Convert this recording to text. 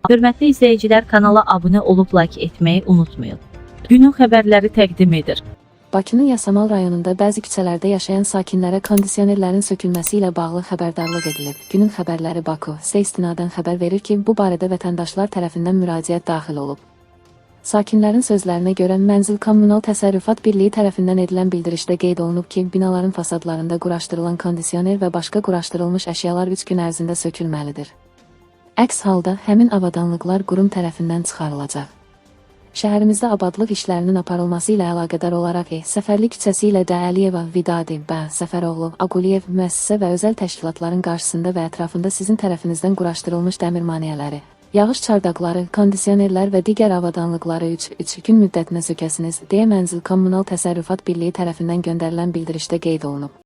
Hörmətli izləyicilər, kanala abunə olub like etməyi unutmayın. Günün xəbərləri təqdim edir. Bakının Yasamal rayonunda bəzi küçələrdə yaşayan sakinlərə kondisionerlərin sökülməsi ilə bağlı xəbərdarlıq edilib. Günün xəbərləri Baku, istinadən xəbər verir ki, bu barədə vətəndaşlar tərəfindən müraciət daxil olub. Sakinlərin sözlərinə görə Mənzil Kommunal Təsərrüfat Birliyi tərəfindən edilən bildirişdə qeyd olunub ki, binaların fasadlarında quraşdırılan kondisioner və başqa quraşdırılmış əşyalar 3 gün ərzində sökülməlidir. Əks halda həmin avadanlıqlar qurum tərəfindən çıxarılacaq. Şəhərimizdə abadlıq işlərinin aparılması ilə əlaqədar olaraq Səfərli küçəsi ilə də Əliyeva, Vidadi, Səfəroğlu, Aquliyev müəssisə və özəl təşkilatların qarşısında və ətrafında sizin tərəfinizdən quraşdırılmış dəmir maneələri, yağış çardaqları, kondisionerlər və digər avadanlıqları 3 gün müddətinə sökəsiniz, deyə Mənzil Kommunal Təsərrüfat Birliyi tərəfindən göndərilən bildirişdə qeyd olunub.